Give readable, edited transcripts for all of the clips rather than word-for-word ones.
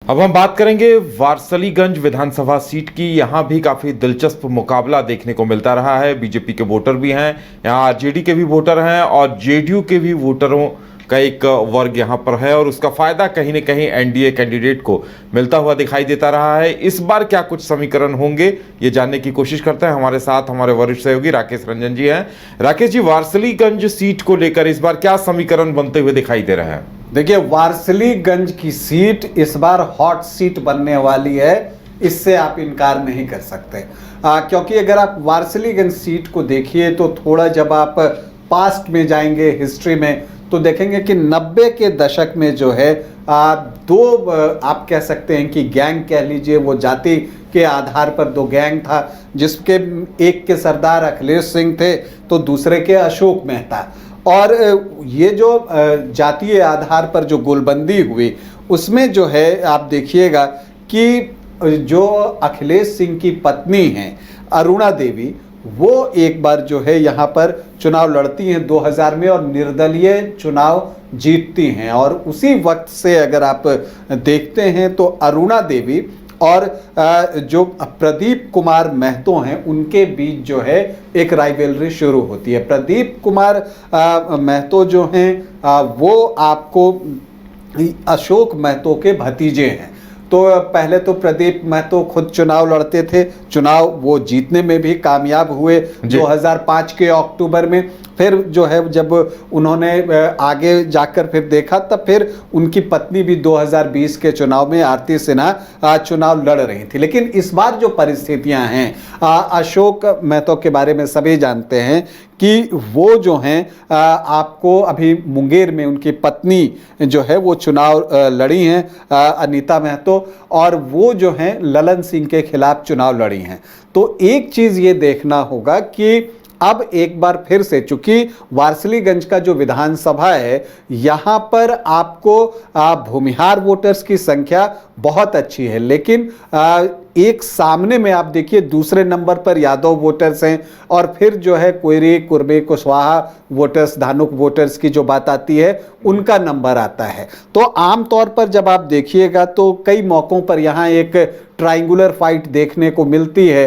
अब हम बात करेंगे वारसलीगंज विधानसभा सीट की। यहाँ भी काफी दिलचस्प मुकाबला देखने को मिलता रहा है। बीजेपी के वोटर भी हैं, यहाँ आरजेडी के भी वोटर हैं और जेडीयू के भी वोटरों का एक वर्ग यहाँ पर है और उसका फायदा कहीं न कहीं एनडीए कैंडिडेट को मिलता हुआ दिखाई देता रहा है। इस बार क्या कुछ समीकरण होंगे, ये जानने की कोशिश करते हैं। हमारे साथ हमारे वरिष्ठ सहयोगी राकेश रंजन जी हैं। राकेश जी, वारसलीगंज सीट को लेकर इस बार क्या समीकरण बनते हुए दिखाई दे रहे हैं? देखिए, वारसलीगंज की सीट इस बार हॉट सीट बनने वाली है, इससे आप इनकार नहीं कर सकते। क्योंकि अगर आप वारसलीगंज सीट को देखिए तो थोड़ा जब आप पास्ट में जाएंगे, हिस्ट्री में, तो देखेंगे कि 90 के दशक में जो है दो आप कह सकते हैं कि गैंग कह लीजिए, वो जाति के आधार पर दो गैंग था, जिसके एक के सरदार अखिलेश सिंह थे तो दूसरे के अशोक मेहता। और ये जो जातीय आधार पर जो गोलबंदी हुई, उसमें जो है आप देखिएगा कि जो अखिलेश सिंह की पत्नी हैं अरुणा देवी, वो एक बार जो है यहाँ पर चुनाव लड़ती हैं 2000 में और निर्दलीय चुनाव जीतती हैं। और उसी वक्त से अगर आप देखते हैं तो अरुणा देवी और जो प्रदीप कुमार महतो हैं, उनके बीच जो है एक राइवलरी शुरू होती है। प्रदीप कुमार महतो जो हैं वो आपको अशोक महतो के भतीजे हैं। तो पहले तो प्रदीप महतो खुद चुनाव लड़ते थे, चुनाव वो जीतने में भी कामयाब हुए 2005 के अक्टूबर में। फिर जो है जब उन्होंने आगे जाकर फिर देखा, तब फिर उनकी पत्नी भी 2020 के चुनाव में, आरती सिन्हा, चुनाव लड़ रही थी। लेकिन इस बार जो परिस्थितियां हैं, अशोक महतो के बारे में सभी जानते हैं कि वो जो हैं आपको अभी मुंगेर में उनकी पत्नी जो है वो चुनाव लड़ी हैं, अनीता महतो, और वो जो हैं ललन सिंह के खिलाफ चुनाव लड़ी हैं। तो एक चीज़ ये देखना होगा कि अब एक बार फिर से, चूंकि वारसलीगंज का जो विधानसभा है, यहाँ पर आपको भूमिहार वोटर्स की संख्या बहुत अच्छी है, लेकिन एक सामने में आप देखिए दूसरे नंबर पर यादव वोटर्स हैं, और फिर जो है कोयरी, कुर्मी, कुशवाहा वोटर्स, धानुक वोटर्स की जो बात आती है, उनका नंबर आता है। तो आमतौर पर जब आप देखिएगा तो कई मौक़ों पर यहाँ एक ट्रायंगुलर फाइट देखने को मिलती है,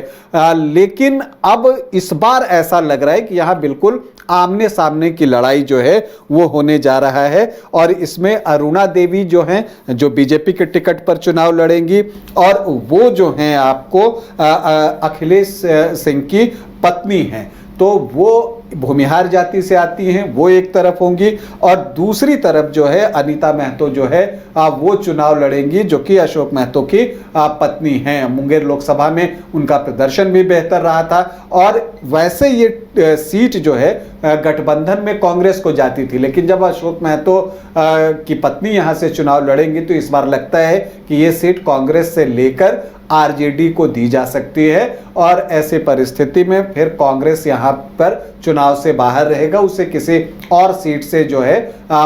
लेकिन अब इस बार ऐसा लग रहा है कि यहाँ बिल्कुल आमने सामने की लड़ाई जो है वो होने जा रहा है। और इसमें अरुणा देवी जो हैं, जो बीजेपी के टिकट पर चुनाव लड़ेंगी, और वो जो हैं आपको अखिलेश सिंह की पत्नी हैं, तो वो भूमिहार जाति से आती हैं, वो एक तरफ होंगी, और दूसरी तरफ जो है अनीता महतो जो है वो चुनाव लड़ेंगी, जो कि अशोक महतो की पत्नी हैं। मुंगेर लोकसभा में उनका प्रदर्शन भी बेहतर रहा था, और वैसे ये सीट जो है गठबंधन में कांग्रेस को जाती थी, लेकिन जब अशोक महतो की पत्नी यहाँ से चुनाव लड़ेंगी तो इस बार लगता है कि ये सीट कांग्रेस से लेकर आरजेडी को दी जा सकती है, और ऐसे परिस्थिति में फिर कांग्रेस यहाँ पर चुनाव से बाहर रहेगा, उसे किसी और सीट से जो है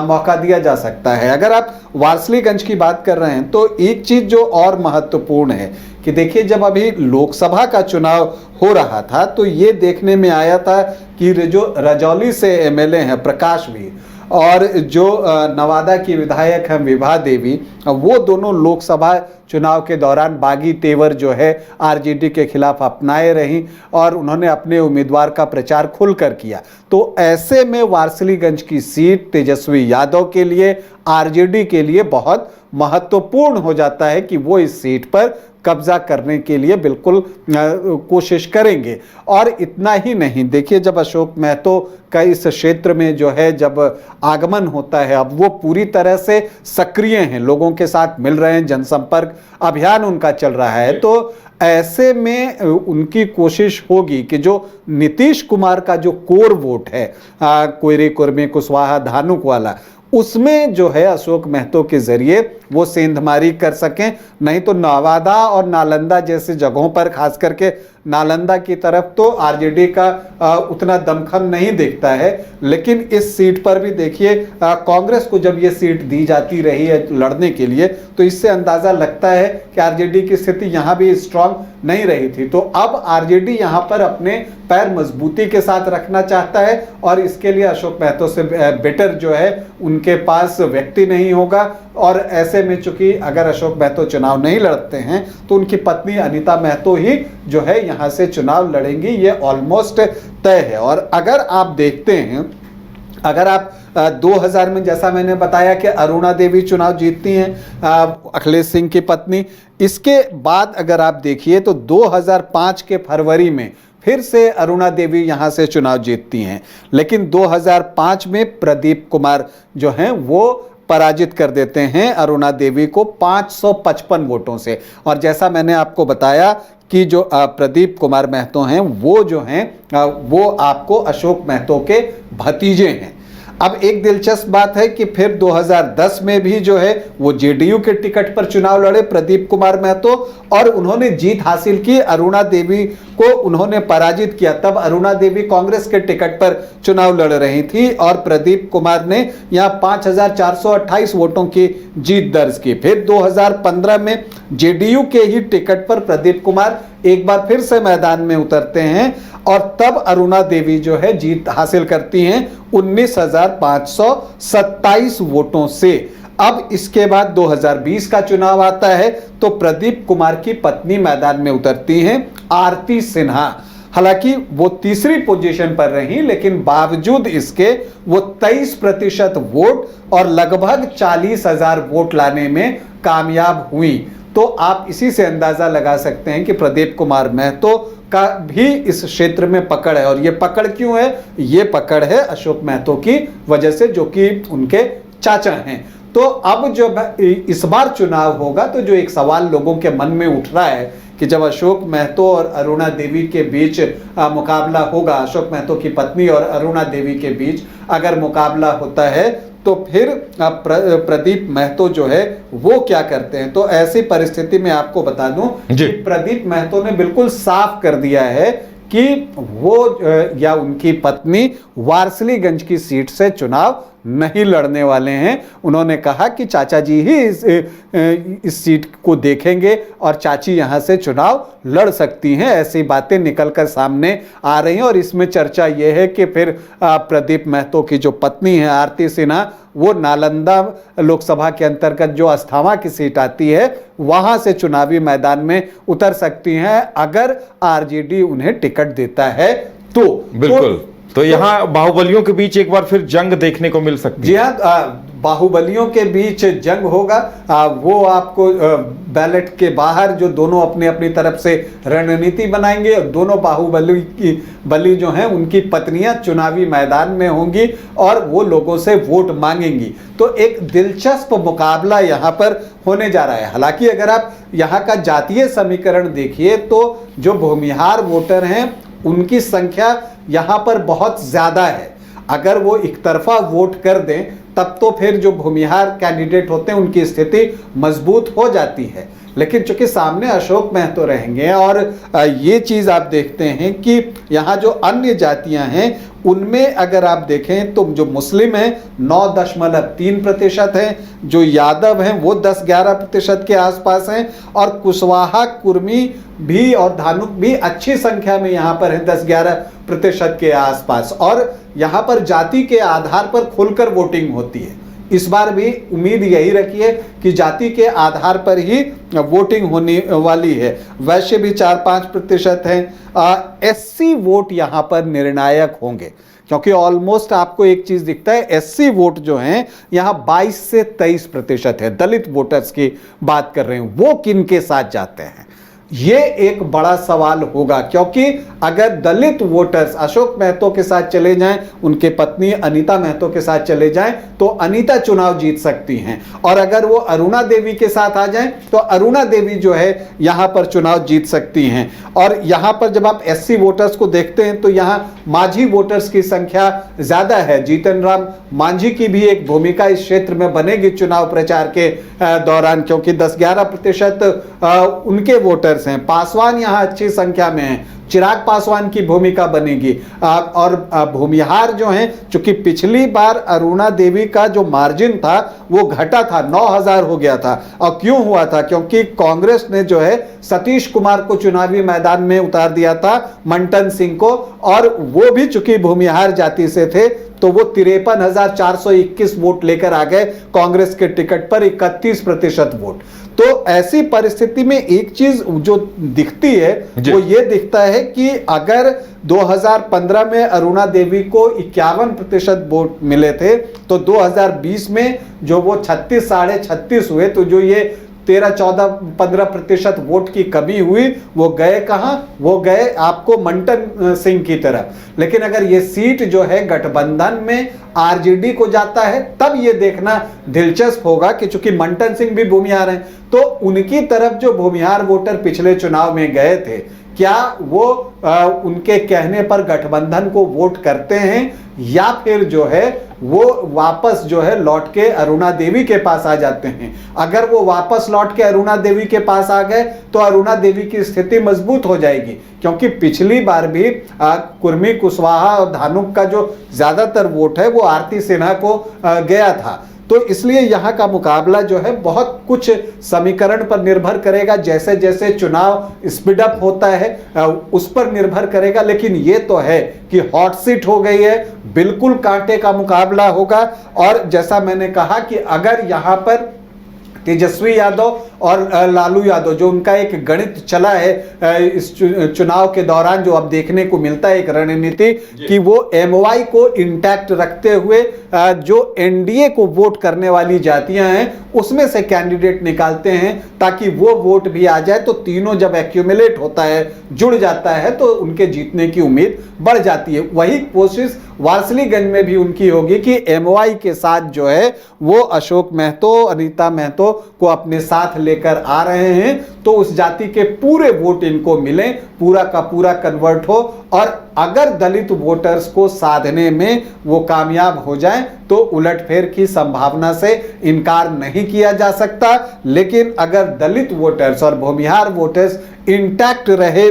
मौका दिया जा सकता है। अगर आप वारसलीगंज की बात कर रहे हैं तो एक चीज़ जो और महत्वपूर्ण है कि देखिए, जब अभी लोकसभा का चुनाव हो रहा था तो ये देखने में आया था कि जो रजौली से एमएलए हैं प्रकाश वीर, और जो नवादा की विधायक हैं विभा देवी, वो दोनों लोकसभा चुनाव के दौरान बागी तेवर जो है आरजेडी के खिलाफ अपनाए रहीं, और उन्होंने अपने उम्मीदवार का प्रचार खुलकर किया। तो ऐसे में वारसलीगंज की सीट तेजस्वी यादव के लिए, आरजेडी के लिए बहुत महत्वपूर्ण हो जाता है कि वो इस सीट पर कब्जा करने के लिए बिल्कुल कोशिश करेंगे। और इतना ही नहीं, देखिए, जब अशोक महतो का इस क्षेत्र में जो है जब आगमन होता है, अब वो पूरी तरह से सक्रिय हैं, लोगों के साथ मिल रहे हैं, जनसंपर्क अभियान उनका चल रहा है, तो ऐसे में उनकी कोशिश होगी कि जो नीतीश कुमार का जो कोर वोट है, कोयरी, कुर्मी, कुशवाहा, धानुक वाला, उसमें जो है अशोक महतो के जरिए वो सेंधमारी कर सकें। नहीं तो नवादा और नालंदा जैसे जगहों पर, खास करके नालंदा की तरफ, तो आरजेडी का उतना दमखम नहीं दिखता है, लेकिन इस सीट पर भी देखिए कांग्रेस को जब ये सीट दी जाती रही है लड़ने के लिए, तो इससे अंदाज़ा लगता है कि आरजेडी की स्थिति यहाँ भी स्ट्रांग नहीं रही थी। तो अब आरजेडी यहाँ पर अपने पैर मजबूती के साथ रखना चाहता है, और इसके लिए अशोक महतो से बेटर जो है उनके उनके पास व्यक्ति नहीं होगा, और ऐसे में चूंकि अगर अशोक महतो चुनाव नहीं लड़ते हैं तो उनकी पत्नी अनीता महतो ही जो है यहाँ से चुनाव लड़ेंगी, ये ऑलमोस्ट तय है। और अगर आप देखते हैं, अगर आप 2000 में जैसा मैंने बताया कि अरुणा देवी चुनाव जीतती हैं, अखिलेश सिंह की पत्नी, इसके बाद अगर आप देखिए तो 2005 के फरवरी में फिर से अरुणा देवी यहां से चुनाव जीतती हैं, लेकिन 2005 में प्रदीप कुमार जो हैं वो पराजित कर देते हैं अरुणा देवी को 555 वोटों से। और जैसा मैंने आपको बताया कि जो प्रदीप कुमार महतो हैं वो जो हैं वो आपको अशोक महतो के भतीजे हैं। अब एक दिलचस्प बात है कि फिर 2010 में भी जो है वो जेडीयू के टिकट पर चुनाव लड़े प्रदीप कुमार महतो, और उन्होंने जीत हासिल की, अरुणा देवी को उन्होंने पराजित किया। तब अरुणा देवी कांग्रेस के टिकट पर चुनाव लड़ रही थी और प्रदीप कुमार ने यहाँ 5428 वोटों की जीत दर्ज की। फिर 2015 में जेडीयू के ही टिकट पर प्रदीप कुमार एक बार फिर से मैदान में उतरते हैं, और तब अरुणा देवी जो है जीत हासिल करती हैं 19,527 वोटों से। अब इसके बाद 2020 का चुनाव आता है तो प्रदीप कुमार की पत्नी मैदान में उतरती हैं, आरती सिन्हा। हालांकि वो तीसरी पोजीशन पर रही, लेकिन बावजूद इसके वो 23% वोट और लगभग 40,000 वोट लाने में कामयाब हुई। तो आप इसी से अंदाजा लगा सकते हैं कि प्रदीप कुमार महतो का भी इस क्षेत्र में पकड़ है। और ये पकड़ क्यों है? ये पकड़ है अशोक महतो की वजह से, जो कि उनके चाचा हैं। तो अब जो इस बार चुनाव होगा तो जो एक सवाल लोगों के मन में उठ रहा है कि जब अशोक महतो और अरुणा देवी के बीच मुकाबला होगा, अशोक महतो की पत्नी और अरुणा देवी के बीच अगर मुकाबला होता है तो फिर प्रदीप महतो जो है वो क्या करते हैं। तो ऐसी परिस्थिति में आपको बता दूं कि प्रदीप महतो ने बिल्कुल साफ कर दिया है कि वो या उनकी पत्नी वारसलीगंज की सीट से चुनाव नहीं लड़ने वाले हैं। उन्होंने कहा कि चाचा जी ही इस सीट को देखेंगे और चाची यहां से चुनाव लड़ सकती हैं। ऐसी बातें निकलकर सामने आ रही हैं, और इसमें चर्चा यह है कि फिर प्रदीप महतो की जो पत्नी है आरती सिन्हा, वो नालंदा लोकसभा के अंतर्गत जो अस्थामा की सीट आती है वहां से चुनावी मैदान में उतर सकती हैं, अगर आरजेडी उन्हें टिकट देता है तो। बिल्कुल। तो यहाँ बाहुबलियों के बीच एक बार फिर जंग देखने को मिल सकती है। जी हाँ, बाहुबलियों के बीच जंग होगा। वो आपको बैलेट के बाहर जो दोनों अपने अपनी तरफ से रणनीति बनाएंगे, और दोनों बली जो हैं उनकी पत्नियां चुनावी मैदान में होंगी और वो लोगों से वोट मांगेंगी। तो एक दिलचस्प मुकाबला यहाँ पर होने जा रहा है। हालांकि अगर आप यहाँ का जातीय समीकरण देखिए तो जो भूमिहार वोटर हैं उनकी संख्या यहाँ पर बहुत ज्यादा है। अगर वो एक तरफा वोट कर दें तब तो फिर जो भूमिहार कैंडिडेट होते हैं उनकी स्थिति मजबूत हो जाती है, लेकिन चूंकि सामने अशोक महतो रहेंगे और ये चीज आप देखते हैं कि यहाँ जो अन्य जातियां हैं उनमें अगर आप देखें तो जो मुस्लिम हैं 9.3% हैं, जो यादव हैं वो 10-11% के आसपास हैं, और कुशवाहा, कुर्मी भी और धानुक भी अच्छी संख्या में यहाँ पर है 10-11% के आसपास। और यहाँ पर जाति के आधार पर खुलकर वोटिंग होती है। इस बार भी उम्मीद यही रखिए कि जाति के आधार पर ही वोटिंग होने वाली है। वैश्य भी 4-5% हैं। एससी वोट यहाँ पर निर्णायक होंगे, क्योंकि ऑलमोस्ट आपको एक चीज दिखता है, एससी वोट जो हैं यहाँ 22 से 23% है। दलित वोटर्स की बात कर रहे हैं, वो किन के साथ जाते हैं, ये एक बड़ा सवाल होगा। क्योंकि अगर दलित वोटर्स अशोक महतो के साथ चले जाएं, उनके पत्नी अनीता महतो के साथ चले जाएं, तो अनीता चुनाव जीत सकती हैं, और अगर वो अरुणा देवी के साथ आ जाएं तो अरुणा देवी जो है यहां पर चुनाव जीत सकती हैं। और यहां पर जब आप एससी वोटर्स को देखते हैं तो यहां माझी वोटर्स की संख्या ज्यादा है। जीतन राम मांझी की भी एक भूमिका इस क्षेत्र में बनेगी चुनाव प्रचार के दौरान, क्योंकि 10-11% उनके वोटर वोटर्स हैं। पासवान यहाँ अच्छी संख्या में हैं, चिराग पासवान की भूमिका बनेगी। और भूमिहार जो हैं, चूंकि पिछली बार अरुणा देवी का जो मार्जिन था वो घटा था, 9,000 हो गया था। और क्यों हुआ था? क्योंकि कांग्रेस ने जो है सतीश कुमार को चुनावी मैदान में उतार दिया था, मंटन सिंह को, और वो भी चूंकि भूमिहार जाति से थे तो वो 53,421 वोट लेकर आ गए कांग्रेस के टिकट पर, 31% वोट। तो ऐसी परिस्थिति में एक चीज जो दिखती है वो ये दिखता है कि अगर 2015 में अरुणा देवी को 51% वोट मिले थे तो 2020 में जो वो 36 साढ़े 36 हुए, तो जो ये 13-14-15% वोट की कमी हुई वो गए कहां? वो गए आपको मंटन सिंह की तरफ। लेकिन अगर ये सीट जो है गठबंधन में आरजेडी को जाता है तब ये देखना दिलचस्प होगा कि चूंकि मंटन सिंह भी भूमिहार हैं तो उनकी तरफ जो भूमिहार वोटर पिछले चुनाव में गए थे, क्या वो उनके कहने पर गठबंधन को वोट करते हैं या फिर जो है वो वापस जो है लौट के अरुणा देवी के पास आ जाते हैं? अगर वो वापस लौट के अरुणा देवी के पास आ गए तो अरुणा देवी की स्थिति मजबूत हो जाएगी, क्योंकि पिछली बार भी कुर्मी कुशवाहा और धानुक का जो ज्यादातर वोट है वो आरती सिन्हा को गया था। तो इसलिए यहाँ का मुकाबला जो है बहुत कुछ समीकरण पर निर्भर करेगा, जैसे जैसे चुनाव स्पीड अप होता है उस पर निर्भर करेगा। लेकिन ये तो है कि हॉट सीट हो गई है, बिल्कुल कांटे का मुकाबला होगा। और जैसा मैंने कहा कि अगर यहाँ पर तेजस्वी यादव और लालू यादव, जो उनका एक गणित चला है इस चुनाव के दौरान, जो अब देखने को मिलता है एक रणनीति कि वो एमवाई को इंटैक्ट रखते हुए जो एनडीए को वोट करने वाली जातियां हैं उसमें से कैंडिडेट निकालते हैं ताकि वो वोट भी आ जाए। तो तीनों जब एक्यूमुलेट होता है, जुड़ जाता है, तो उनके जीतने की उम्मीद बढ़ जाती है। वही कोशिश वारसलीगंज में भी उनकी होगी कि एमवाई के साथ जो है वो अशोक महतो, अनीता महतो को अपने साथ लेकर आ रहे हैं, तो उस जाति के पूरे वोट इनको मिले, पूरा का पूरा कन्वर्ट हो। और अगर दलित वोटर्स को साधने में वो कामयाब हो जाएं तो उलटफेर की संभावना से इनकार नहीं किया जा सकता। लेकिन अगर दलित वोटर्स और भूमिहार वोटर्स इंटैक्ट रहे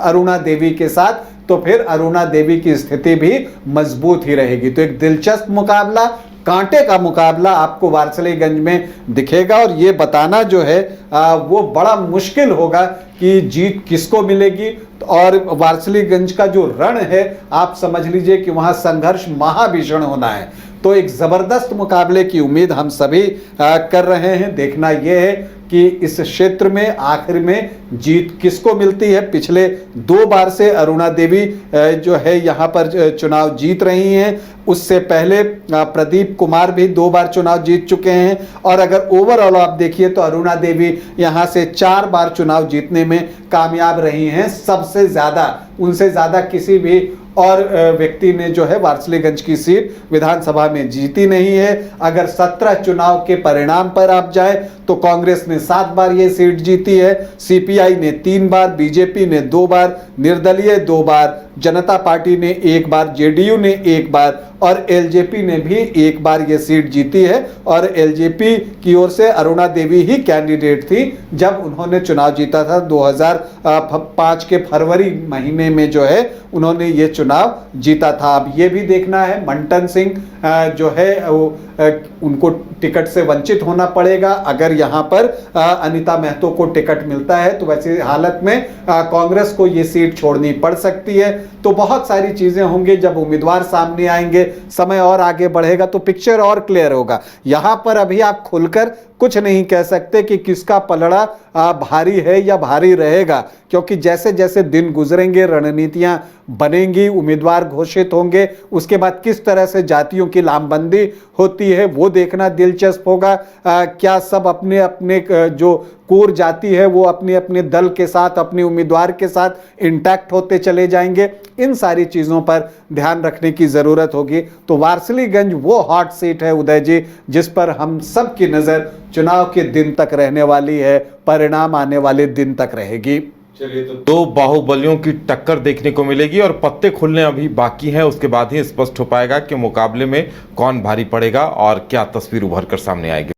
अरुणा देवी के साथ तो फिर अरुणा देवी की स्थिति भी मजबूत ही रहेगी। तो एक दिलचस्प मुकाबला, कांटे का मुकाबला आपको वारसलीगंज में दिखेगा। और ये बताना जो है वो बड़ा मुश्किल होगा कि जीत किसको मिलेगी। और वारसलीगंज का जो रण है आप समझ लीजिए कि वहां संघर्ष महाभीषण होना है। तो एक जबरदस्त मुकाबले की उम्मीद हम सभी कर रहे हैं। देखना यह है कि इस क्षेत्र में आखिर में जीत किसको मिलती है। पिछले 2 बार से अरुणा देवी जो है यहाँ पर चुनाव जीत रही हैं। उससे पहले प्रदीप कुमार भी 2 बार चुनाव जीत चुके हैं। और अगर ओवरऑल आप देखिए तो अरुणा देवी यहाँ से 4 बार चुनाव जीतने में कामयाब रही हैं। सबसे ज्यादा, उनसे ज्यादा किसी भी और व्यक्ति ने जो है वारसलीगंज की सीट विधानसभा में जीती नहीं है। अगर 17 चुनाव के परिणाम पर आप जाएं तो कांग्रेस ने 7 बार ये सीट जीती है, सीपीआई ने 3 बार, बीजेपी ने 2 बार, निर्दलीय 2 बार, जनता पार्टी ने 1 बार, जेडीयू ने 1 बार और एलजेपी ने भी 1 बार ये सीट जीती है। और एलजेपी की ओर से अरुणा देवी ही कैंडिडेट थी जब उन्होंने चुनाव जीता था 2005 के फरवरी महीने में जो है उन्होंने ये चुनाव जीता था। अब ये भी देखना है, मंटन सिंह जो है उनको टिकट से वंचित होना पड़ेगा। अगर यहाँ पर अनीता महतो को टिकट मिलता है तो वैसी हालत में कांग्रेस को ये सीट छोड़नी पड़ सकती है। तो बहुत सारी चीजें होंगी, जब उम्मीदवार सामने आएंगे, समय और आगे बढ़ेगा तो पिक्चर और क्लियर होगा। यहाँ पर अभी आप खुलकर कुछ नहीं कह सकते कि किसका पलड़ा भारी है या भारी रहेगा, क्योंकि जैसे जैसे दिन गुजरेंगे, रणनीतियां बनेंगी, उम्मीदवार घोषित होंगे, उसके बाद किस तरह से जातियों की लामबंदी होती है वो देखना दिलचस्प होगा। क्या सब अपने अपने जो कोर जाति है वो अपने अपने दल के साथ, अपने उम्मीदवार के साथ इंटैक्ट होते चले जाएंगे, इन सारी चीजों पर ध्यान रखने की जरूरत होगी। तो वारसलीगंज वो हॉट सीट है उदय जी, जिस पर हम सब की नजर चुनाव के दिन तक रहने वाली है, परिणाम आने वाले दिन तक रहेगी। चलिए, तो 2 बाहुबलियों की टक्कर देखने को मिलेगी और पत्ते खुलने अभी बाकी हैं। उसके बाद ही स्पष्ट हो पाएगा कि मुकाबले में कौन भारी पड़ेगा और क्या तस्वीर उभर कर सामने आएगी।